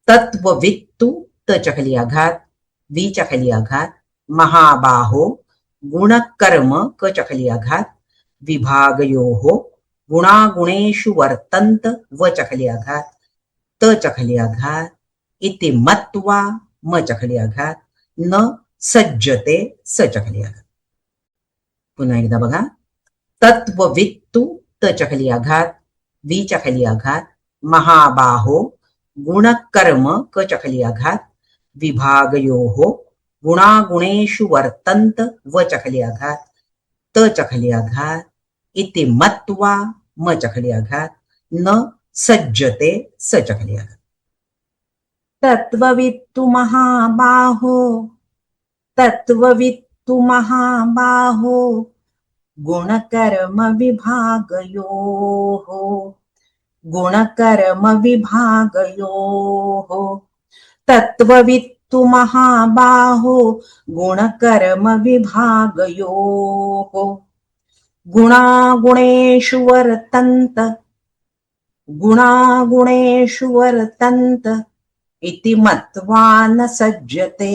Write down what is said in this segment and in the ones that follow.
तत्ववित्तु तच्या खाली आघात, वीच्या खाली आघात, महाबाहो गुणकर्म कच्या खाली आघात, विभागयोः गुणागुणेषु वर्तन्त वच्या खाली आघात, तच्या खाली आघात, इति मत्वा मच्या खाली आघात, न सज्जते सच्या खाली आघात. पुन्हा एकदा बघा. तत्ववित्तु तच्या खाली आघात, वीच्या खाली आघात, महाबाहो गुणकर्म कच्या खाली आघात, विभागयोः गुणागुणेषु वर्तन्त वच्या खाली आघात, तच्या खाली आघात, इति मत्वा मच्या खाली आघात, न सज्जते सच्या खाली आघात. तत्ववित्तु महाबाहो, तत्ववित्तु महाबाहो गुणकर्म विभागयोः, गुणकर्म विभागयोः. तत्ववित्तु महाबाहो गुणकर्म विभागयोः, गुणागुणेषु वर्तन्त, गुणागुणेषु वर्तन्त, इति मत्वा न सज्जते,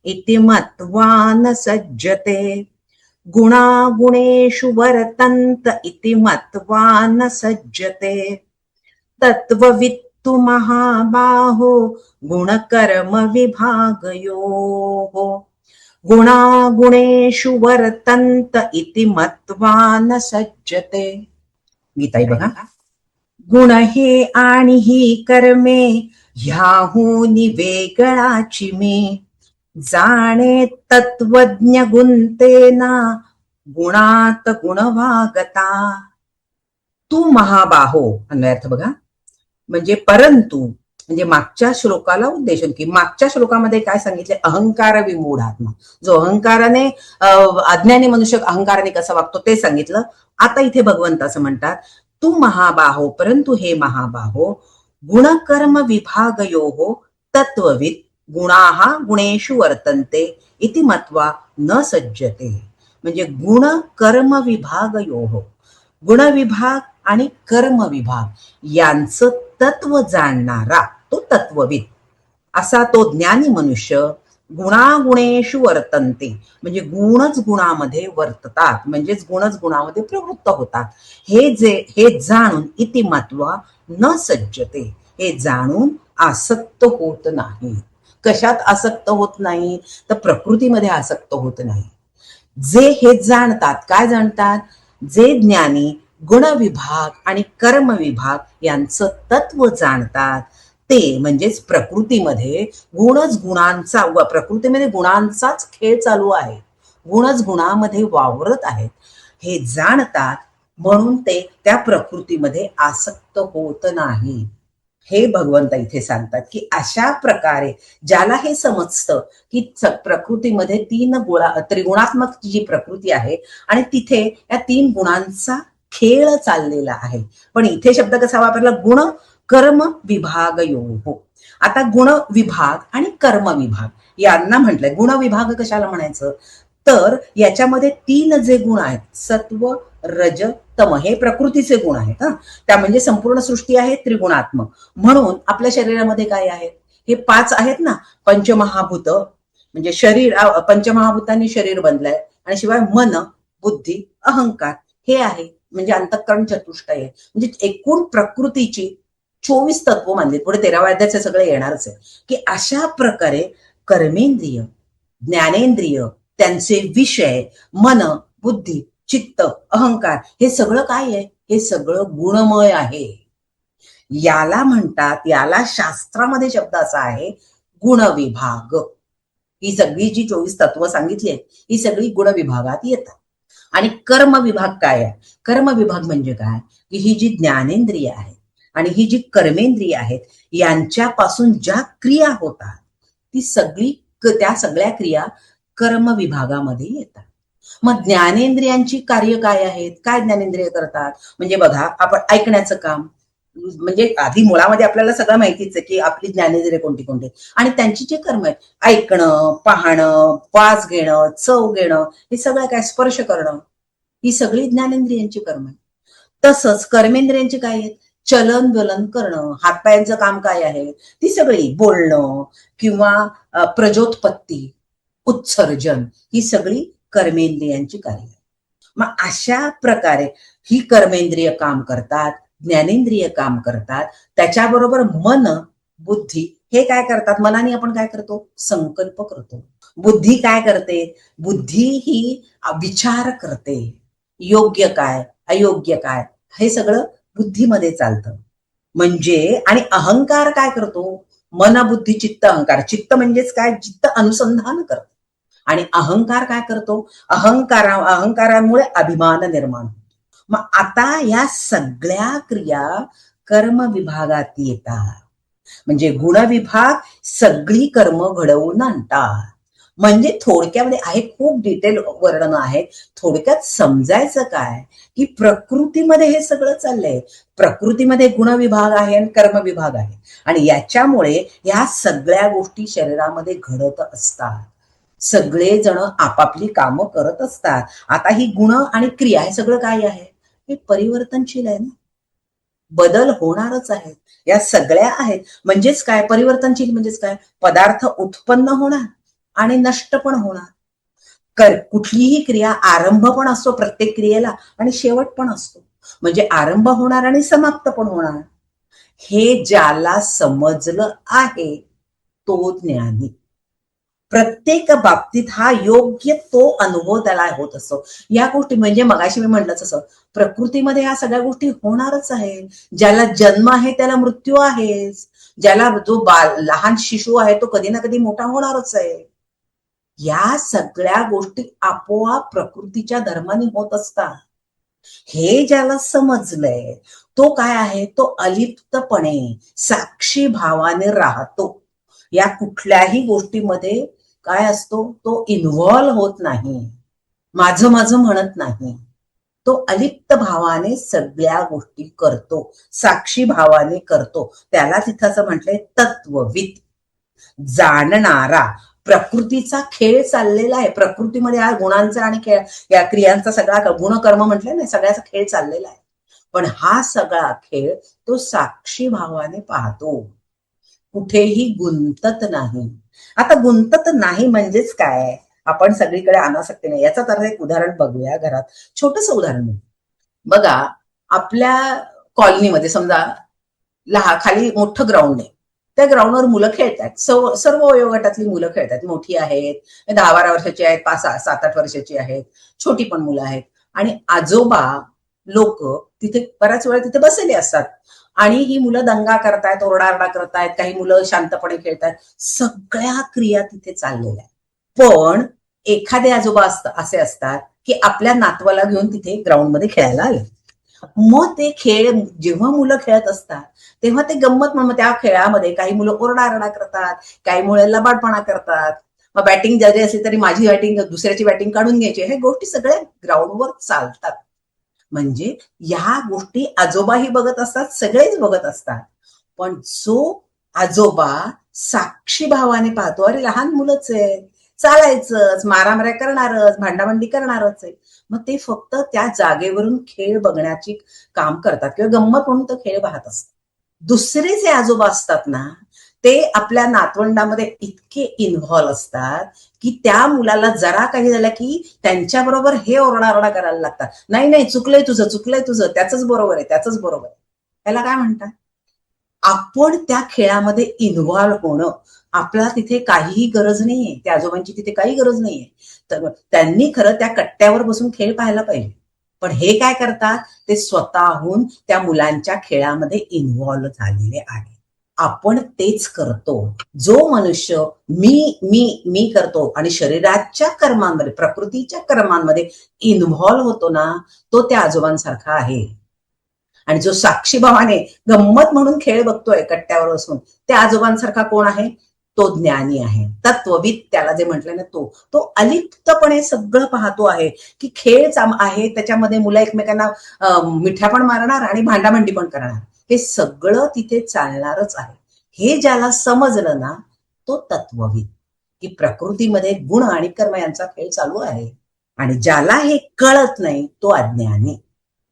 इति मत्वा न सज्जते. गुणागुणेषु वर्तन्त इति मत्वा न सज्जते. तत्ववित्तु महाबाहो गुणकर्म विभागयोः, गुणागुणेषु वर्तन्त इति मत्वा न सज्जते. गीताई बघा. गुण हे आणि ही कर्मे ह्याहूनी वेगळाची मी, जाणे तत्वज्ञ गुंतेना गुणात गुणवागता. तू महाबाहो अन्वयार्थ बघा. म्हणजे परंतु म्हणजे मागच्या श्लोकाला उद्देशून की मागच्या श्लोकामध्ये काय सांगितले, अहंकार विमूढात्मा, जो अहंकाराने अज्ञानी मनुष्य अहंकाराने कसा वागतो ते सांगितलं. आता इथे भगवंत असं म्हणतात, तू महाबाहो, परंतु हे महाबाहो, गुणकर्म विभागयोः तत्ववित् गुणाः गुणेषु वर्तन्ते इति मत्वा न सज्जते. म्हणजे गुण कर्म विभागयोः, गुण विभाग आणि कर्म विभाग यांचं तत्व जाणणारा तो तत्वविद असा तो ज्ञानी मनुष्य गुणागुणेषु वर्तन्ते, म्हणजे गुणच गुणामध्ये वर्ततात, म्हणजेच गुणच गुणामध्ये प्रवृत्त होतात. हे जाणून इति मत्वा न सज्जते, हे जाणून आसक्त होत नाही. कशात आसक्त होत नाही तर प्रकृतीमध्ये आसक्त होत नाही. जे हे जाणतात, काय जाणतात, जे ज्ञानी गुण विभाग आणि कर्म विभाग यांचं तत्व जाणतात ते म्हणजेच प्रकृतीमध्ये गुणच गुणांचा व प्रकृतीमध्ये गुणांचाच खेळ चालू आहे, गुणच गुणामध्ये वावरत आहेत, हे जाणतात. म्हणून ते त्या प्रकृतीमध्ये आसक्त होत नाही. हे भगवंत इथे सांगतात की अशा प्रकारे ज्याला हे समजतं की प्रकृतीमध्ये त्रिगुणात्मक जी प्रकृती आहे आणि तिथे या तीन गुणांचा खेळ चाललेला आहे. पण इथे शब्द कसा वापरला, गुण कर्म विभाग योग. आता गुण विभाग आणि कर्म विभाग यांना म्हटलंय. गुण विभाग कशाला म्हणायचं तर याच्यामध्ये तीन जे गुण आहेत, सत्व रज तम, हे प्रकृतीचे गुण आहेत. त्या म्हणजे संपूर्ण सृष्टी आहे त्रिगुणात्मक. म्हणून आपल्या शरीरामध्ये काय आहेत, हे पाच आहेत ना, पंचमहाभूत, म्हणजे शरीर, पंचमहाभूतांनी शरीर बनलंय आणि शिवाय मन बुद्धी अहंकार हे आहे, म्हणजे अंतःकरण चतुष्टय आहे. म्हणजे एकूण प्रकृतीची 24 तत्व मानली. पुढे 13व्या अध्यायाचे सगळं येणारच आहे की अशा प्रकारे कर्मेंद्रिय ज्ञानेंद्रिय त्यांचे विषय मन बुद्धी चित्त अहंकार हे सगळं काय आहे, हे सगळं गुणमय आहे. याला म्हणतात, याला शास्त्रामध्ये शब्द असा आहे गुण विभाग. ही सगळी जी 24 तत्व सांगितली आहेत ही सगळी गुण विभागात येतात. आणि कर्म विभाग काय आहे, कर्म विभाग म्हणजे काय की ही जी ज्ञानेंद्रिय आहे आणि ही जी कर्मेंद्रिय आहेत यांच्यापासून ज्या क्रिया होतात ती सगळी त्या सगळ्या क्रिया कर्म विभागामध्ये येतात. मग ज्ञानेंद्रियांची कार्य काय आहेत, काय ज्ञानेंद्रिय करतात, म्हणजे बघा आपण ऐकण्याचं काम, म्हणजे आधी मुळामध्ये आपल्याला सगळं माहितीच आहे की आपली ज्ञानेंद्रिय कोणती कोणती आणि त्यांची जे कर्म आहेत, ऐकणं पाहणं वास घेणं चव घेणं हे सगळं काय, स्पर्श करणं, ही सगळी ज्ञानेंद्रियांची कर्म आहेत. तसंच कर्मेंद्रियांची काय आहेत, चलन वलन करणं, हातपायांचं काम काय आहे, ती सगळी बोलणं किंवा प्रजोत्पत्ती, उत्सर्जन, ही सगळी कर्मेंद्रियांची कार्य आहे. मग अशा प्रकारे ही कर्मेंद्रिय काम करतात, ज्ञानेंद्रिय काम करतात. त्याच्याबरोबर मन, बुद्धी हे काय करतात? मनाने आपण काय करतो? संकल्प करतो. बुद्धी काय करते? बुद्धी ही विचार करते. योग्य काय, अयोग्य काय, हे सगळं बुद्धीमध्ये चालतं. म्हणजे आणि अहंकार काय करतो? मन, बुद्धी, चित्त, अहंकार. चित्त म्हणजेच काय? चित्त अनुसंधान करतं. आणि अहंकार काय करतो? अहंकारामुळे अभिमान निर्माण होतो. मग आता या सगळ्या क्रिया कर्म विभागात येतात. म्हणजे गुणविभाग सगळी कर्म घडवून आणतात. म्हणजे थोडक्यामध्ये आहे, खूप डिटेल वर्णन आहे. थोडक्यात समजायचं काय, की प्रकृतीमध्ये हे सगळं चाललंय. प्रकृतीमध्ये गुणविभाग आहे आणि कर्म विभाग आहे. आणि याच्यामुळे या सगळ्या गोष्टी शरीरामध्ये घडत असतात. सगळेजण आपापली कामं करत असतात. आता ही गुण आणि क्रिया हे सगळं काय आहे? हे परिवर्तनशील आहे ना, बदल होणारच आहेत. या सगळ्या आहेत. म्हणजेच काय? परिवर्तनशील म्हणजेच काय? पदार्थ उत्पन्न होणार आणि नष्ट पण होणार. कुठलीही क्रिया आरंभ पण असतो प्रत्येक क्रियेला आणि शेवट पण असतो. म्हणजे आरंभ होणार आणि समाप्त पण होणार. हे ज्याला समजलं आहे तो ज्ञानी. प्रत्येक बाबतीत हा योग्य तो अनुभव त्याला होत असतो. या गोष्टी म्हणजे मगाशी मी म्हटलं तसं, प्रकृतीमध्ये ह्या सगळ्या गोष्टी होणारच आहे. ज्याला जन्म आहे त्याला मृत्यू आहेच. ज्याला जो लहान शिशु आहे तो कधी ना कधी मोठा होणारच आहे. या सगळ्या गोष्टी आपोआप प्रकृतीच्या धर्माने होत असतात. हे ज्याला समजलंय तो काय आहे? तो अलिप्तपणे साक्षी भावाने राहतो. या कुठल्याही गोष्टीमध्ये काय असतो? तो इन्व्हॉल्व होत नाही, माझं माझं म्हणत नाही. तो अलिप्त भावाने सगळ्या गोष्टी करतो, साक्षी भावाने करतो. त्याला तिथं असं म्हटलंय तत्वविद, जाणणारा. प्रकृतीचा खेळ चाललेला आहे. प्रकृतीमध्ये हा गुणांचा आणि खेळ, या क्रियांचा सगळा गुणकर्म म्हटलंय ना, सगळ्याचा खेळ चाललेला आहे. पण हा सगळा खेळ तो साक्षी भावाने पाहतो, कुठेही गुंतत नाही. आता गुंतत नाही म्हणजेच काय? आपण सगळीकडे अनासक्ती नाही. याचाच अर्थ एक उदाहरण बघूया. घरात छोटस उदाहरण बघा. आपल्या कॉलनीमध्ये समजा खाली मोठं ग्राउंड आहे. त्या ग्राउंडवर मुलं खेळतात. सर्व वयोगटातली मुलं खेळतात. मोठी आहेत, 10-12 वर्षाची आहेत, 5-7-8 वर्षाची आहेत, छोटी पण मुलं आहेत. आणि आजोबा लोक तिथे बऱ्याच वेळा तिथे बसलेले असतात. आणि ही मुलं दंगा करतायत, ओरडाआरडा करतायत, काही मुलं शांतपणे खेळतात. सगळ्या क्रिया तिथे चाललेल्या आहेत. पण एखादे आजोबा असे असतात की आपल्या नातवाला घेऊन तिथे ग्राउंडमध्ये खेळायला आले. मग ते खेळ जेव्हा मुलं खेळत असतात तेव्हा ते गंमत म्हणून त्या खेळामध्ये काही मुलं ओरडाआरडा करतात, काही मुलं लबाडपणा करतात. मग बॅटिंग जरी असली तरी माझी बॅटिंग दुसऱ्याची बॅटिंग काढून घ्यायची. हे गोष्टी सगळ्या ग्राउंडवर चालतात. म्हणजे या गोष्टी आजोबाही बघत असतात, सगळेच बघत असतात. पण जो आजोबा साक्षी भावाने पाहतो, अरे लहान मुलंच आहे, चालायचंच, मारामाऱ्या करणारच, भांडाभांडी करणारच आहे. मग ते फक्त त्या जागेवरून खेळ बघण्याची काम करतात किंवा गंमत म्हणून तो खेळ पाहत असतात. दुसरे जे आजोबा असतात ना, ते आपल्या नातवंडामध्ये इतके इन्व्हॉल्व असतात की त्या मुलाला जरा काही झालं की त्यांच्याबरोबर हे ओरडाओरडा करायला लागतात. नाही नाही, चुकलंय तुझं, त्याच बरोबर आहे, त्याच बरोबर आहे. त्याला काय म्हणतात? आपण त्या खेळामध्ये इन्व्हॉल्व होणं. आपल्याला तिथे काहीही गरज नाहीये, त्या आजोबांची तिथे काही गरज नाहीये. तर त्यांनी खरं त्या कट्ट्यावर बसून खेळ पाहायला पाहिजे. पण हे काय करतात? ते स्वतःहून त्या मुलांच्या खेळामध्ये इन्व्हॉल्व झालेले आहे. आपण तेच करतो. जो मनुष्य मी मी मी करतो आणि शरीराच्या कर्मांमध्ये, प्रकृतीच्या कर्मांमध्ये इन्व्हॉल्व होतो ना, तो त्या आजोबांसारखा आहे. आणि जो साक्षी भावाने गंमत म्हणून खेळ बघतोय कट्ट्यावर बसून, त्या आजोबांसारखा कोण आहे? तो ज्ञानी आहे, तत्वविद त्याला जे म्हटलं ना, तो अलिप्तपणे सगळं पाहतो आहे की खेळ आहे, त्याच्यामध्ये मुलं एकमेकांना मिठ्या पण मारणार आणि भांडाभांडी पण करणार. हे सगळं तिथे चालणारच आहे. हे ज्याला समजलं ना, तो तत्वविद, की प्रकृतीमध्ये गुण आणि कर्म यांचा खेळ चालू आहे. आणि ज्याला हे कळत नाही तो अज्ञानी.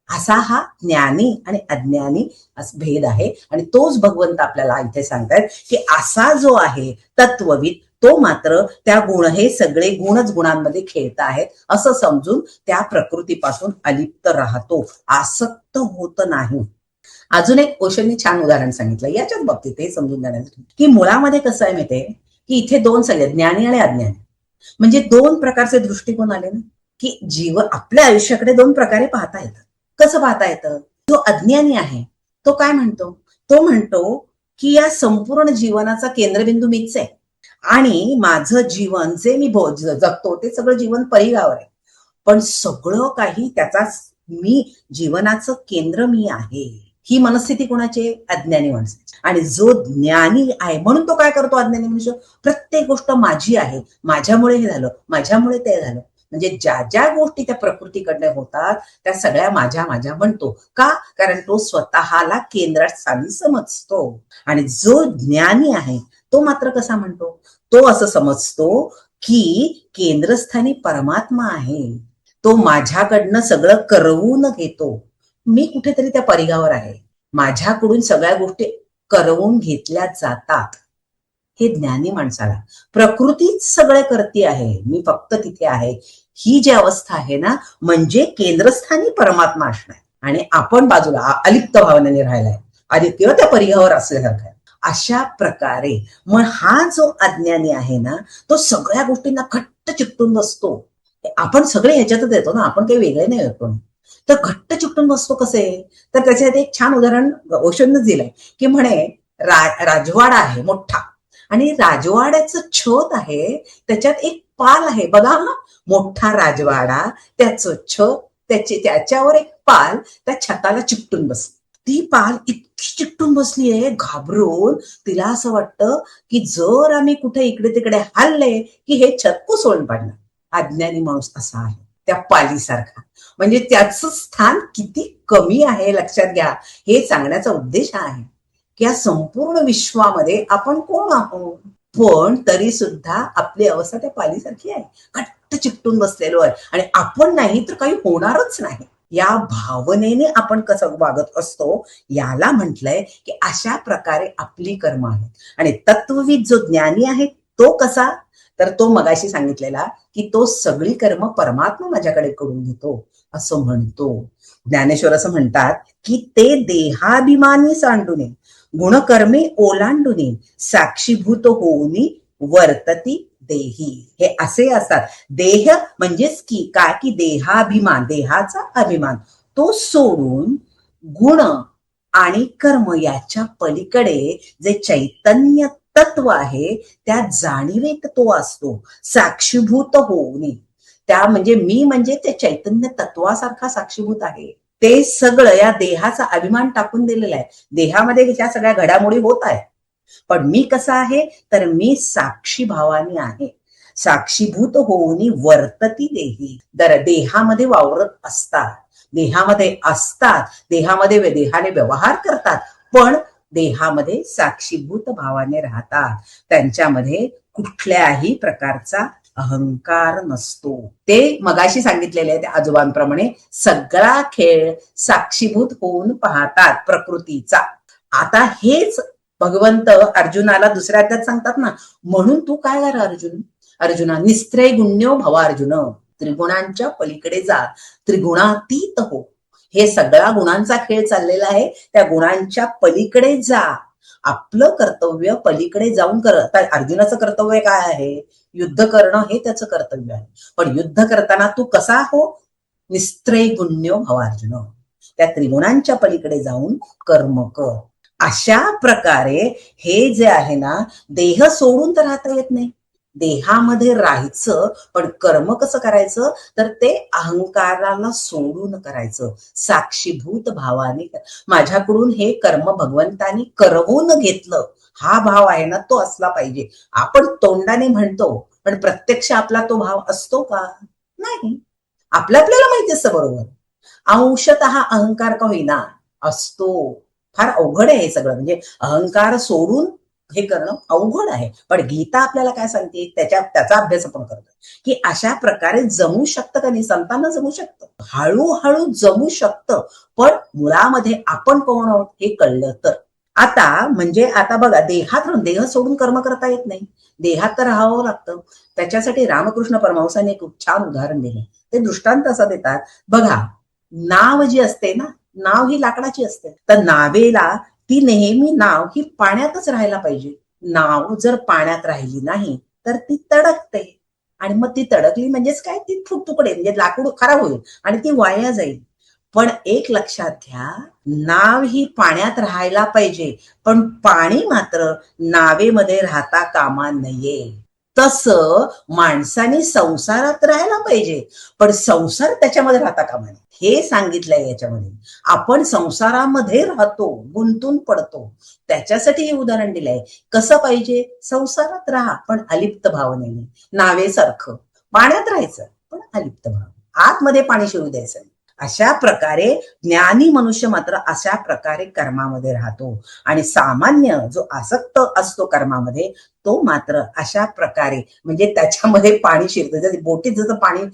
असा हा ज्ञानी आणि अज्ञानी असा भेद आहे. आणि तोच भगवंत आपल्याला इथे सांगतायत की असा जो आहे तत्वविद तो मात्र त्या गुण हे सगळे गुणच गुणांमध्ये खेळत आहेत असं समजून त्या प्रकृतीपासून अलिप्त राहतो, आसक्त होत नाही. अजून एक ओशोंनी छान उदाहरण सांगितलं याच्याच बाबतीत हे समजून घेण्यासाठी की मुळामध्ये कसं आहे माहितीये की इथे दोन सगळे ज्ञानी आणि अज्ञानी म्हणजे दोन प्रकारचे दृष्टिकोन आले ना, की जीवन आपल्या आयुष्याकडे दोन प्रकारे पाहता येतं. कसं पाहता येतं? जो अज्ञानी आहे तो काय म्हणतो? तो म्हणतो की या संपूर्ण जीवनाचा केंद्रबिंदू मीच आहे आणि माझं जीवन जे मी जगतो ते सगळं जीवन परिघावर आहे. पण सगळं काही त्याचा मी जीवनाचं केंद्र मी आहे. ही मनस्थिती कोणाची? अज्ञानी माणसाची. आणि जो ज्ञानी आहे म्हणून तो काय करतो अज्ञानी मनुष्य? प्रत्येक गोष्ट माझी आहे, माझ्यामुळे हे झालं, माझ्यामुळे ते झालं. म्हणजे ज्या ज्या गोष्टी त्या प्रकृतीकडनं होतात त्या सगळ्या माझ्या माझ्या म्हणतो. का? कारण तो स्वतःला केंद्रस्थानी समजतो. आणि जो ज्ञानी आहे तो मात्र कसा म्हणतो? तो असं समजतो की केंद्रस्थानी परमात्मा आहे, तो माझ्याकडनं सगळं करवून घेतो, मी कुठेतरी त्या परिघावर आहे, माझ्याकडून सगळ्या गोष्टी करवून घेतल्या जातात. हे ज्ञानी माणसाला प्रकृतीच सगळे करते आहे, मी फक्त तिथे आहे, ही जी अवस्था आहे ना म्हणजे केंद्रस्थानी परमात्मा असणार आणि आपण बाजूला अलिप्त भावनेने राहिलाय आणि किंवा त्या परिघावर असल्यासारखं आहे. अशा प्रकारे मग हा जो अज्ञानी आहे ना तो सगळ्या गोष्टींना घट्ट चिकटून बसतो. आपण सगळे ह्याच्यातच येतो ना, आपण काही वेगळे नाही येतो. तर घट्ट चिकटून बसतो कसे? तर त्याच्यात एक छान उदाहरण ओशोंनीच दिलंय की म्हणे राजवाडा आहे मोठा आणि राजवाड्याचं छत आहे, त्याच्यात एक पाल आहे बघा हा, मोठा राजवाडा, त्याचं छत, त्याच्यावर एक पाल त्या छताला चिकटून बसली. ती पाल इतकी चिकटून बसली आहे घाबरून, तिला असं वाटतं की जर आम्ही कुठे इकडे तिकडे हल्ले की हे छत कोसळून पडणार. अज्ञानी माणूस असा आहे त्या पालीसारखा. म्हणजे त्याचं स्थान किती कमी आहे लक्षात घ्या. हे सांगण्याचा उद्देश आहे की या संपूर्ण विश्वामध्ये आपण कोण आहोत, पण तरी सुद्धा आपली अवस्था त्या पालीसारखी आहे, घट्ट चिकटून बसलेलो आहे आणि आपण नाही तर काही होणारच नाही या भावनेने आपण कसं वागत असतो याला म्हटलंय की अशा प्रकारे आपली कर्म आहेत. आणि तत्वविद जो ज्ञानी आहे तो कसा? तर तो मगाशी सांगितलेला की तो सगळी कर्म परमात्मा माझ्याकडे करून घेतो असं म्हणतो. ज्ञानेश्वर असं म्हणतात की ते देहाभिमानी सांडूने गुणकर्मे ओलांडूने साक्षीभूत होऊनी वर्तती देही. हे असे असतात. देह म्हणजेच की काय? की देहाभिमान, देहाचा अभिमान तो सोडून गुण आणि कर्म याच्या पलीकडे जे चैतन्य तत्व आहे त्या जाणीवेत तो असतो. साक्षीभूत होऊनी, त्या म्हणजे मी म्हणजे ते चैतन्य तत्वासारखा साक्षीभूत आहे. ते सगळं या देहाचा अभिमान टाकून दिलेला आहे. देहामध्ये ह्या सगळ्या घडामोडी होत आहे, पण मी कसा आहे? तर मी साक्षी भावानी आहे. साक्षीभूत होऊनी वर्तती देही. तर देहामध्ये वावरत असतात, देहामध्ये असतात, देहाने व्यवहार करतात, पण देहामध्ये साक्षीभूत भावाने राहतात. त्यांच्यामध्ये कुठल्याही प्रकारचा अहंकार नसतो. ते मगाशी सांगितलेले आहे त्या आजोबांप्रमाणे सगळा खेळ साक्षीभूत होऊन पाहतात प्रकृतीचा. आता हेच भगवंत अर्जुनाला दुसऱ्या अध्यायात सांगतात ना, म्हणून तू काय कर अर्जुना, निस्त्रय गुण्यो भव अर्जुन, त्रिगुणांच्या पलीकडे जा, त्रिगुणातीत हो. हे सगळा गुणांचा खेळ चाललेला आहे, त्या गुणांच्या पलीकडे जा. आपलं कर्तव्य पलीकडे जाऊन कर. आता अर्जुनाचं कर्तव्य काय आहे? युद्ध करणं हे त्याचं कर्तव्य आहे. पण युद्ध करताना तू कसा हो? निस्त्रय गुण्यो भव अर्जुन, त्या त्रिगुणांच्या पलीकडे जाऊन कर्म कर. अशा प्रकारे हे जे आहे ना, देह सोडून तर राहता येत नाही, देहामध्ये राहायचं, पण कर्म कसं करायचं? तर ते अहंकाराला सोडून करायचं, साक्षीभूत भावाने. माझ्याकडून हे कर्म भगवंतानी करवून घेतलं हा भाव आहे ना तो असला पाहिजे. आपण तोंडाने म्हणतो पण प्रत्यक्ष आपला तो भाव असतो का? नाही. आपल्याला माहिती असतं बरोबर, अंशतः अहंकार का होईना असतो. फार अवघड आहे हे सगळं. म्हणजे अहंकार सोडून हे करणं अवघड आहे. पण गीता आपल्याला काय सांगते, त्याचा अभ्यास आपण करतो की अशा प्रकारे जमू शकतं का नाही, संतांना जमू शकतं, हळूहळू जमू शकतं, पण मुळामध्ये आपण कोण आहोत हे कळलं तर. आता म्हणजे आता बघा, देहात राहून, देह सोडून कर्म करता येत नाही, देहात तर राहावं लागतं. त्याच्यासाठी रामकृष्ण परमहंसाने एक खूप छान उदाहरण दिले. ते दृष्टांत असं देतात, बघा नाव जी असते ना, नाव ही लाकडाची असते, तर नावेला ती नेहमी नाव ही पाण्यातच राहायला पाहिजे. नाव जर पाण्यात राहिली नाही तर ती तडकते, आणि मग ती तडकली म्हणजेच काय, ती तुकडे म्हणजे लाकूड खराब होईल आणि ती वाया जाईल. पण एक लक्षात घ्या, नाव ही पाण्यात राहायला पाहिजे, पण पाणी मात्र नावेमध्ये राहता कामा नये. तसं माणसाने संसारात राहायला पाहिजे, पण संसार त्याच्यामध्ये राहता कामा नये, हे सांगितलंय याच्यामध्ये. आपण संसारामध्ये राहतो, गुंतून पडतो, त्याच्यासाठी हे उदाहरण दिलंय. कसं पाहिजे, संसारात राहा पण अलिप्त भावनेने, नावेसारखं पाण्यात राहायचं पण अलिप्त भाव, आतमध्ये पाणी शिरू द्यायचं. अशा प्रकारे ज्ञानी मनुष्य मात्र अशा प्रकारे कर्मामध्ये राहतो, आणि सामान्य जो आसक्त असतो कर्मामध्ये, तो मात्र अशा प्रकारे म्हणजे त्याच्यामध्ये पाणी शिरतं. जर बोटीत जसं पाणी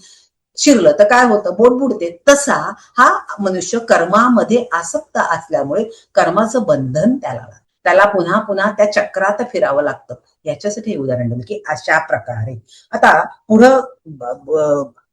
शिरलं तर काय होतं, बोट बुडते, तसा हा मनुष्य कर्मामध्ये आसक्त असल्यामुळे कर्माचं बंधन त्याला पुन्हा पुन्हा त्या चक्रात फिरावं लागतं. याच्यासाठी हे उदाहरण दिलं की अशा प्रकारे. आता पुढं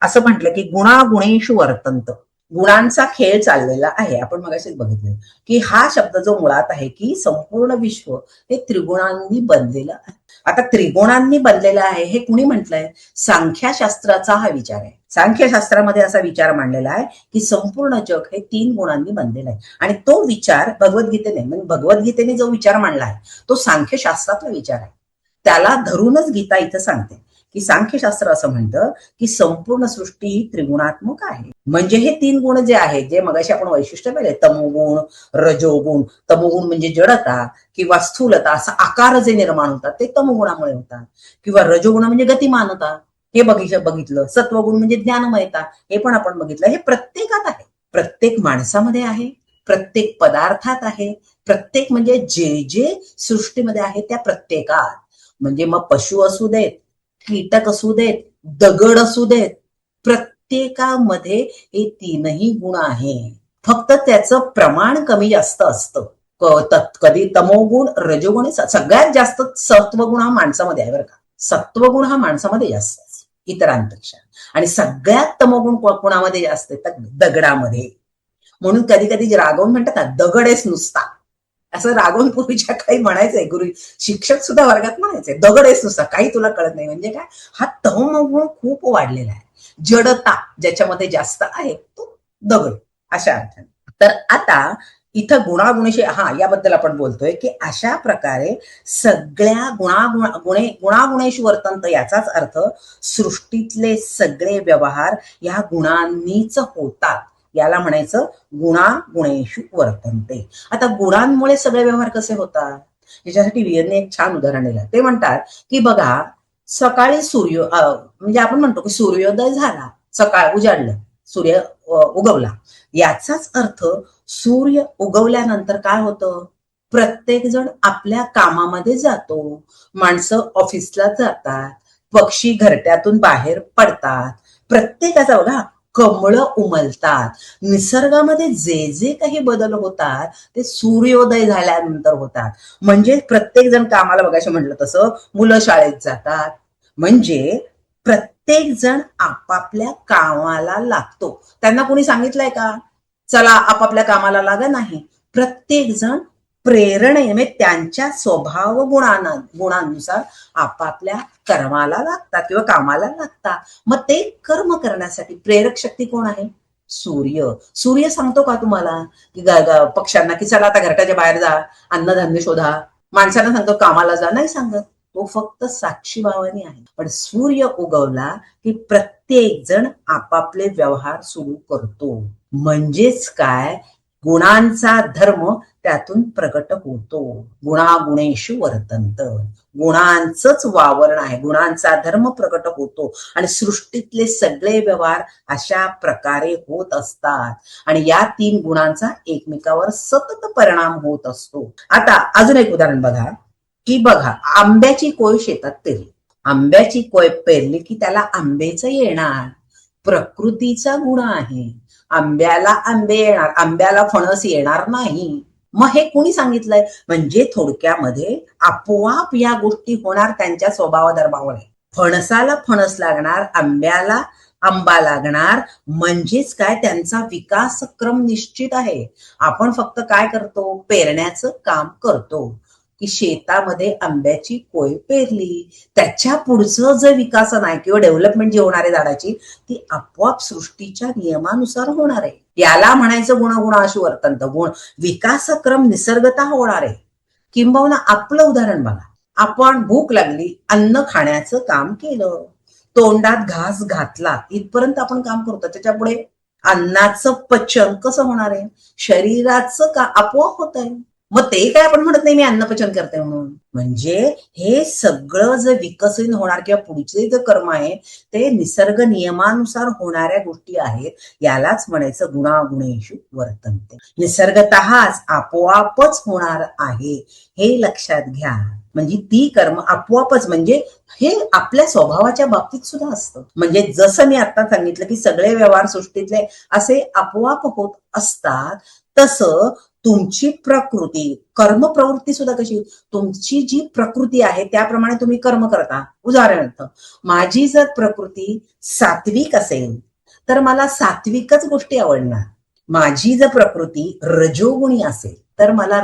असं म्हटलं की गुणागुणेषु वर्तन्त, गुणांचा खेळ चाललेला आहे. आपण मगाशीच बघितलं की हा शब्द जो मुळात आहे की संपूर्ण विश्व हे त्रिगुणांनी बनलेलं आहे. आता त्रिगुणांनी बनलेलं आहे हे कुणी म्हटलंय, सांख्यशास्त्राचा हा विचार आहे. सांख्यशास्त्रामध्ये असा विचार मांडलेला आहे की संपूर्ण जग हे 3 गुणांनी बनलेलं आहे, आणि तो विचार भगवद्गीतेने, म्हणजे भगवद्गीतेने जो विचार मांडला आहे तो सांख्यशास्त्रातला विचार आहे. त्याला धरूनच गीता इथं सांगते की सांख्यशास्त्र असं म्हणतं की संपूर्ण सृष्टी ही त्रिगुणात्मक आहे. म्हणजे हे 3 गुण जे आहेत, जे मगाशी आपण वैशिष्ट्य पाहिले, तमोगुण, रजोगुण. तमोगुण म्हणजे जडता किंवा स्थूलता, असा आकार जे निर्माण होतात ते तमोगुणामुळे होतात, किंवा रजोगुण म्हणजे गतिमानता, हे बघितलं. सत्वगुण म्हणजे ज्ञानमयता, हे पण आपण बघितलं. हे प्रत्येकात आहे, प्रत्येक माणसामध्ये आहे, प्रत्येक पदार्थात आहे, प्रत्येक म्हणजे जे जे सृष्टीमध्ये आहे त्या प्रत्येकात. म्हणजे मग पशु असू देत, कीटक असू देत, दगड असू देत, प्रत्येकामध्ये हे 3ही गुण आहे. फक्त त्याचं प्रमाण कमी जास्त असतं. कधी तमोगुण, रजोगुण, सगळ्यात जास्त सत्वगुण हा माणसामध्ये आहे बरं का. सत्वगुण हा माणसामध्ये जास्त इतरांपेक्षा, आणि सगळ्यात तमोगुण कोणामध्ये जास्त तर दगडामध्ये. म्हणून कधी कधी रागवून म्हणतात ना, दगड आहेस नुसता, असं रागवून पूर्वीच्या काही म्हणायचंय. गुरु शिक्षक सुद्धा वर्गात म्हणायचे, दगड आहेस नुसता, काही तुला कळत नाही. म्हणजे काय, हा तमोगुण खूप वाढलेला आहे, जडता ज्याच्यामध्ये जास्त आहे तो दगड, अशा अर्थाने. तर आता इथं गुणागुणेशी, याबद्दल आपण बोलतोय की अशा प्रकारे सगळ्या गुणागुणेशी वर्तन्त, याचाच अर्थ सृष्टीतले सगळे व्यवहार या गुणांनीच होतात, याला म्हणायचं गुणागुणेषु वर्तन्ते. आता गुणांमुळे सगळे व्यवहार कसे होतात, याच्यासाठी वीरने एक छान उदाहरण दिलं. ते म्हणतात की बघा, सकाळी म्हणजे आपण म्हणतो की सूर्योदय झाला, सकाळ उजाडलं, सूर्य उगवला, याचाच अर्थ सूर्य उगवल्यानंतर काय होतं, प्रत्येक जण आपल्या कामामध्ये जातो. माणसं ऑफिसला जातात, पक्षी घरट्यातून बाहेर पडतात, प्रत्येकाचा बघा कमळं उमलतात. निसर्गामध्ये जे जे काही बदल होतात ते सूर्योदय झाल्यानंतर होतात. म्हणजे प्रत्येक जण कामाला, बघायचं म्हटलं तसं मुलं शाळेत जातात, म्हणजे प्रत्येक जण आपापल्या कामाला लागतो. त्यांना कोणी सांगितलंय का, चला आपापल्या कामाला लागा, नाही. प्रत्येक जण प्रेरणेने त्यांच्या स्वभाव गुणांनुसार आपापल्या कर्माला लागतात किंवा कामाला लागतात. मग ते कर्म करण्यासाठी प्रेरक शक्ती कोण आहे, सूर्य. सूर्य सांगतो का तुम्हाला की पक्ष्यांना की चला आता घरट्याच्या बाहेर जा, अन्नधान्य शोधा, माणसांना सांगतो कामाला जा, नाही सांगत. तो फक्त साक्षी भावाने आहे. पण सूर्य उगवला की प्रत्येक जण आपापले व्यवहार सुरू करतो. म्हणजेच काय, गुणांचा धर्म त्यातून प्रकट होतो. गुणागुणेषु वर्तन्त, गुणांचंच वावरण आहे, गुणांचा धर्म प्रकट होतो, आणि सृष्टीतले सगळे व्यवहार अशा प्रकारे होत असतात, आणि या 3 गुणांचा एकमेकावर सतत परिणाम होत असतो. आता अजून एक उदाहरण बघा की बघा, आंब्याची कोय शेतात पेरली, आंब्याची कोय पेरली की त्याला आंबेच येणार, प्रकृतीचा गुण आहे. आंब्याला आंबे येणार, आंब्याला फणस येणार नाही. मग हे कुणी सांगितलंय? म्हणजे थोडक्यामध्ये आपोआप या गोष्टी होणार त्यांच्या स्वभावधर्मामुळे. फणसाला फणस लागणार, आंब्याला आंबा लागणार, म्हणजेच काय, त्यांचा विकासक्रम निश्चित आहे. आपण फक्त काय करतो, पेरण्याचं काम करतो, की शेतामध्ये आंब्याची कोय पेरली, त्याच्या पुढचं जे विकासन आहे किंवा डेव्हलपमेंट जी होणार आहे झाडाची, ती आपोआप सृष्टीच्या नियमानुसार होणार आहे. याला म्हणायचं गुणगुणाशु वर्तंत. गुण विकासक्रम निसर्गता होणार आहे. किंबहुना आपलं उदाहरण बघा, आपण भूक लागली, अन्न खाण्याचं काम केलं, तोंडात घास घातला, इथपर्यंत आपण काम करतो. त्याच्या पुढे अन्नाचं पचन कसं होणार आहे? शरीराचं का आपोआप होत आहे. मग ते काय आपण म्हणत नाही मी अन्नपचन करते म्हणून. म्हणजे हे सगळं जे विकसित होणार किंवा पुढचे जे कर्म आहे ते निसर्ग नियमानुसार होणाऱ्या गोष्टी आहेत. यालाच म्हणायचं गुणागुणेषु वर्तन्ते. निसर्गतःच आपोआपच होणार आहे, हे लक्षात घ्या. म्हणजे ती कर्म आपोआपच, म्हणजे हे आपल्या स्वभावाच्या बाबतीत सुद्धा असतं. म्हणजे जसं मी आता सांगितलं की सगळे व्यवहार सृष्टीतले असे आपोआप होत असतात, तसं तुमची प्रकृती, कर्म प्रवृत्ती सुद्धा कशी, तुमची जी प्रकृती आहे त्याप्रमाणे तुम्ही कर्म करता. उदाहरणार्थ, माझी जर प्रकृती सात्विक असेल तर मला सात्विकच गोष्टी आवडणार. माझी जर प्रकृती रजोगुणी असेल तर मला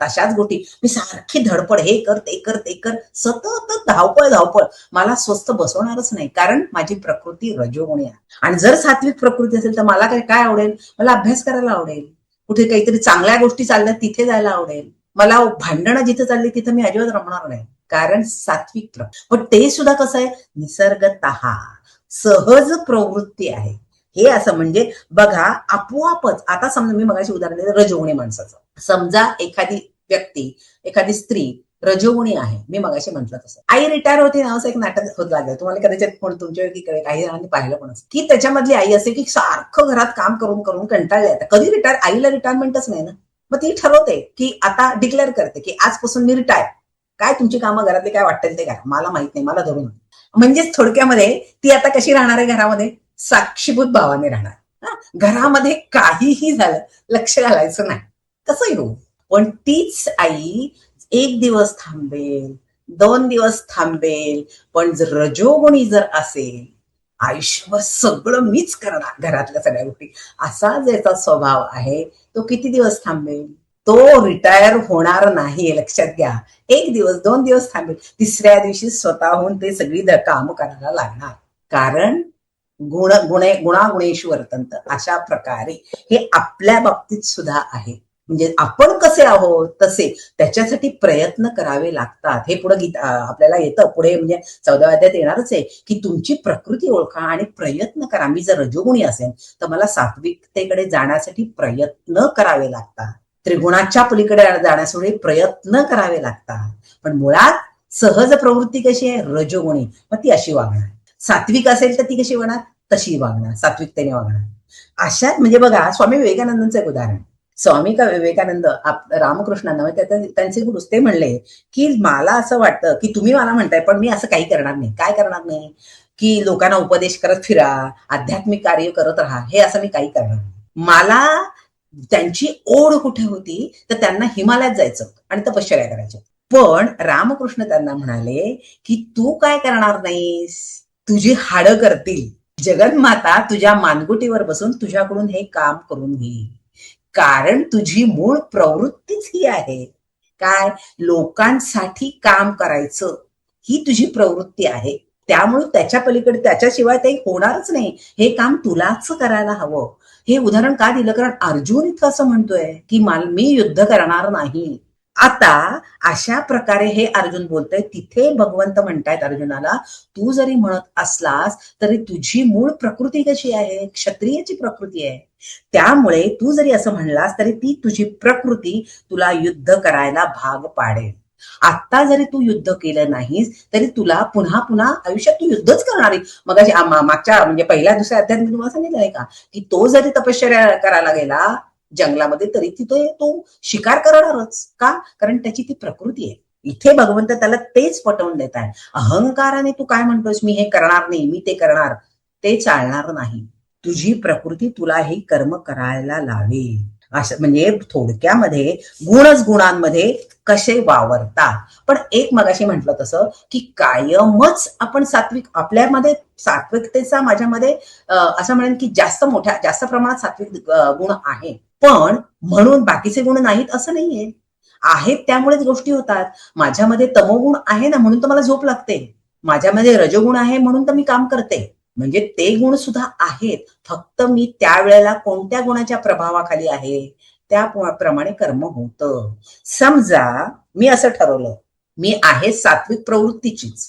तशाच गोष्टी, मी सारखी धडपड, हे कर ते कर ते कर, सतत धावपळ धावपळ, मला स्वस्थ बसवणारच नाही, कारण माझी प्रकृती रजोगुणी आहे. आणि जर सात्विक प्रकृती असेल तर मला काय आवडेल, मला अभ्यास करायला आवडेल, कुठे काहीतरी चांगल्या गोष्टी चालल्या तिथे जायला आवडेल, मला भांडणं जिथे चालली तिथे मी अजिबात रमणार नाही, कारण सात्विक. पण ते सुद्धा कसं आहे, निसर्गतः सहज प्रवृत्ती आहे. हे असं म्हणजे बघा आपोआपच. आता समजा मी मगाशी उदाहरण दिलं रजोगुणी माणसाचं. समजा एखादी व्यक्ती, एखादी स्त्री रजोगुणी आहे, मी मगाशी म्हटलं तसं. आई रिटायर होती नावाचं एक नाटक होत लागलं, तुम्हाला कदाचित कोण तुमच्यापैकी काही जणांनी पाहिलं पण असं, की त्याच्यामधली आई असे की सारखं घरात काम करून करून कंटाळले येतात. कधी रिटायर, आईला रिटायरमेंटच नाही ना. मग ती ठरवते की आता डिक्लेअर करते की आजपासून मी रिटायर, काय तुमची कामं घरातले काय वाटेल ते करा, मला माहित नाही, मला धरून. म्हणजेच थोडक्यामध्ये ती आता कशी राहणार आहे घरामध्ये, साक्षीभूत भावाने राहणार. घरामध्ये काहीही झालं लक्ष घालायचं नाही, कसंही हो. पण तीच आई एक दिवस थांबेल, 2 दिवस थांबेल, पण जर रजोगुणी जर असेल, आयुष्यभर सगळं मीच करणार, घरातल्या सगळ्या गोष्टी, असा ज्याचा स्वभाव आहे तो किती दिवस थांबेल, तो रिटायर होणार नाही, लक्षात घ्या. 1 दिवस 2 दिवस थांबेल, तिसऱ्या दिवशी स्वतःहून ते सगळी काम करायला लागणार, कारण गुणागुणेषु वर्तन्ते. अशा प्रकारे हे आपल्या बाबतीत सुद्धा आहे. म्हणजे आपण कसे आहोत तसे त्याच्यासाठी प्रयत्न करावे लागतात. हे पुढे गीता आपल्याला येतं, पुढे म्हणजे 14व्या अध्यायात येणारच आहे की तुमची प्रकृती ओळखा आणि प्रयत्न करा. मी जर रजोगुणी असेल तर मला सात्विकतेकडे जाण्यासाठी प्रयत्न करावे लागतात, त्रिगुणाच्या पलीकडे जाण्यासाठी प्रयत्न करावे लागतात. पण मुळात सहज प्रवृत्ती कशी आहे, रजोगुणी, मग ती अशी वागणार. सात्विक असेल तर ती कशी वागणार, तशी वागणार, सात्विकतेने वागणार. अशा म्हणजे बघा, स्वामी विवेकानंदांचं एक उदाहरण. स्वामी विवेकानंद रामकृष्णांना त्यांचे गुरु ते म्हणले की मला असं वाटतं की तुम्ही मला म्हणताय पण मी असं काही करणार नाही. काय करणार नाही, की लोकांना उपदेश करत फिरा, आध्यात्मिक कार्य करत राहा, हे असं मी काही करणार नाही. मला त्यांची ओढ कुठे होती तर त्यांना हिमालयात जायचं आणि तपश्चर्या करायची. पण रामकृष्ण त्यांना म्हणाले की तू काय करणार नाहीस, तुझी हाडं करतील. जगन्माता तुझ्या मानगुटीवर बसून तुझ्याकडून हे काम करून घेईल, कारण तुझी मूळ प्रवृत्तीच ही आहे. काय, लोकांसाठी काम करायचं, ही तुझी प्रवृत्ती आहे. त्यामुळे त्याच्या पलीकडे त्याच्याशिवाय ते होणारच नाही. हे काम तुलाच करायला हवं. हे उदाहरण का दिलं, कारण अर्जुन इथं असं म्हणतोय की मी युद्ध करणार नाही. आता अशा प्रकारे हे अर्जुन बोलतोय, तिथे भगवंत म्हणतायत अर्जुनाला, तू जरी म्हणत असलास तरी तुझी मूळ प्रकृती कशी आहे, क्षत्रियाची प्रकृती आहे. त्यामुळे तू जरी असं म्हणलास तरी ती तुझी प्रकृती तुला युद्ध करायला भाग पाडेल. आता जरी तू युद्ध केलं नाहीस तरी तुला पुन्हा पुन्हा आयुष्यात तू युद्धच करणार आहे. मग मागच्या म्हणजे पहिल्या दुसऱ्या अध्यायात मी तुम्हाला सांगितलंय का की तो जरी तपश्चर्या करायला गेला जंगलामध्ये तरी तिथे तो शिकार करणारच. का, कारण त्याची ती प्रकृती आहे. इथे भगवंत त्याला तेच पटवून देत आहे. अहंकाराने तू काय म्हणतोस, मी हे करणार नाही, मी ते करणार, ते चालणार नाही. तुझी प्रकृती तुला हे कर्म करायला लावेल. असं म्हणजे थोडक्यामध्ये गुणच गुणांमध्ये कसे वावरतात. पण एक मगाशी म्हटलं तसं की कायमच आपण सात्विक, आपल्यामध्ये सात्विकतेचा माझ्यामध्ये असं म्हणेन की जास्त प्रमाणात सात्विक गुण आहे, पण म्हणून बाकीचे गुण नाहीत असं नाहीये. आहेत त्यामुळेच गोष्टी होतात. माझ्यामध्ये तमोगुण आहे ना म्हणून तर मला झोप लागते, माझ्यामध्ये रजोगुण आहे म्हणून तर मी काम करते. म्हणजे ते गुण सुद्धा आहेत, फक्त मी त्यावेळेला कोणत्या गुणाच्या प्रभावाखाली आहे त्याप्रमाणे कर्म होतं. समजा मी असं ठरवलं, मी आहे सात्विक प्रवृत्तीचीच,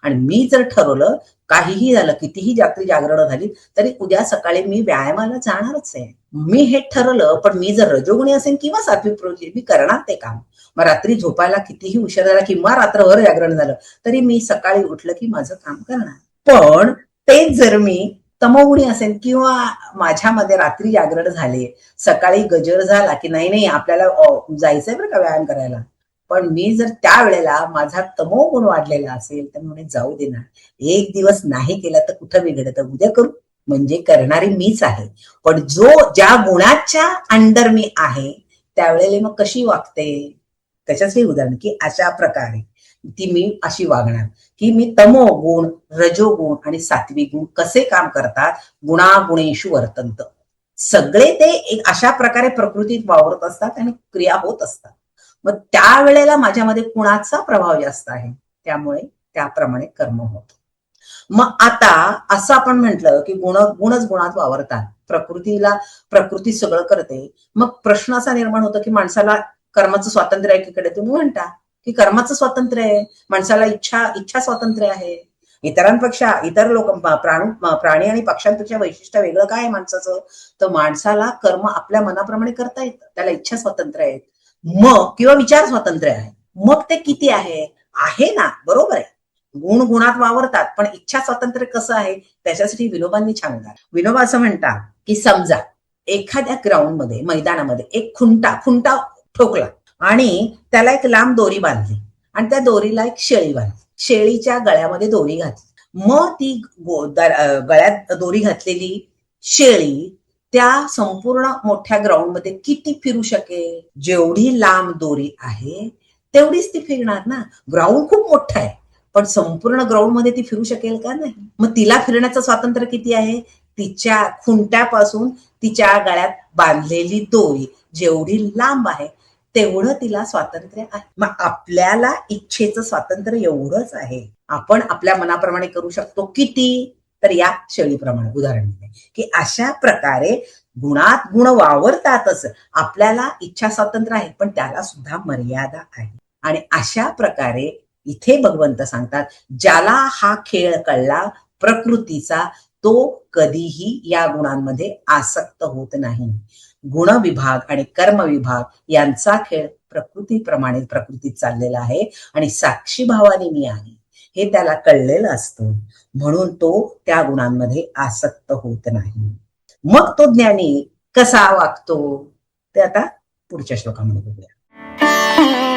आणि मी जर ठरवलं काहीही झालं, कितीही रात्री जागरण झाली तरी उद्या सकाळी मी व्यायामाला जाणारच आहे, मी हे ठरवलं, पण मी जर रजोगुणी असेल किंवा सात्विक प्रवृत्ती, मी करणार ते काम. मग रात्री झोपायला कितीही उशीर झाला किंवा रात्रभर जागरण झालं तरी मी सकाळी उठलं की माझं काम करणार. पण तेच जर मी तमोगुणी असेल किंवा माझ्यामध्ये रात्री जागरण झाले, सकाळी गजर झाला की नाही नाही आपल्याला जायचंय बरं का व्यायाम करायला, पण मी जर त्यावेळेला माझा तमोगुण वाढलेला असेल तर म्हणे जाऊ देणार, एक दिवस नाही केला तर कुठं बिघडत, उद्या करू, म्हणजे करणारी मीच आहे. पण ज्या गुणाच्या अंडर मी आहे त्यावेळेला मग कशी वागते, त्याच्याच हे उदाहरण की अशा प्रकारे ती मी अशी वागणार की मी तमो गुण, रजोगुण आणि सात्विक गुण कसे काम करतात, गुणागुणेषु वर्तन्त, सगळे ते एक अशा प्रकारे प्रकृतीत वावरत असतात आणि क्रिया होत असतात. मग त्यावेळेला माझ्यामध्ये कुणाचा प्रभाव जास्त आहे, त्यामुळे त्याप्रमाणे कर्म होत. मग आता असं आपण म्हटलं की गुणच गुणात वावरतात, प्रकृती सगळं करते, मग प्रश्न असा निर्माण होतो की माणसाला कर्माचं स्वातंत्र्य आहे, एकीकडे तुम्ही म्हणता की कर्माचं स्वातंत्र्य आहे, माणसाला इच्छा स्वातंत्र्य आहे. इतरांपेक्षा इतर लोक प्राणी आणि पक्ष्यांपेक्षा वैशिष्ट्य वेगळं काय आहे माणसाचं, तर माणसाला कर्म आपल्या मनाप्रमाणे करता येतं, त्याला इच्छा स्वातंत्र्य आहे, मग किंवा विचार स्वातंत्र्य आहे. मग ते किती आहे ना, बरोबर आहे, गुण गुणात वावरतात, पण इच्छा स्वातंत्र्य कसं आहे त्याच्यासाठी विनोबांनी सांगतात. विनोबा असं म्हणतात की समजा एखाद्या ग्राउंडमध्ये, मैदानामध्ये एक खुंटा ठोकला आणि त्याला एक लांब दोरी बांधली आणि त्या दोरीला एक शेळी बांधली, शेळीच्या गळ्यामध्ये दोरी घातली, मग ती गळ्यात दोरी घातलेली शेळी त्या संपूर्ण मोठ्या ग्राउंडमध्ये किती फिरू शकेल, जेवढी लांब दोरी आहे तेवढीच ती फिरणार ना. ग्राउंड खूप मोठा आहे पण संपूर्ण ग्राउंड मध्ये ती फिरू शकेल का, नाही. मग तिला फिरण्याचं स्वातंत्र्य किती आहे, तिच्या खुंट्यापासून तिच्या गळ्यात बांधलेली दोरी जेवढी लांब आहे तेवढं तिला स्वातंत्र्य आहे. मग आपल्याला इच्छेचं स्वातंत्र्य एवढंच आहे, आपण आपल्या मनाप्रमाणे करू शकतो किती, तर या शेळीप्रमाणे उदाहरण दिले की अशा प्रकारे गुणात गुण वावरतातच, आपल्याला इच्छा स्वातंत्र्य आहे पण त्याला सुद्धा मर्यादा आहे. आणि अशा प्रकारे इथे भगवंत सांगतात, ज्याला हा खेळ कळला प्रकृतीचा तो कधीही या गुणांमध्ये आसक्त होत नाही. गुण विभाग आणि कर्म विभाग यांचा खेळ प्रकृतीप्रमाणे प्रकृतीत चाललेला आहे आणि साक्षी भावाने मी आहे हे त्याला कळलेलं असतं, म्हणून तो त्या गुणांमध्ये आसक्त होत नाही. मग तो ज्ञानी कसा वागतो ते आता पुढच्या श्लोकामध्ये बघूया.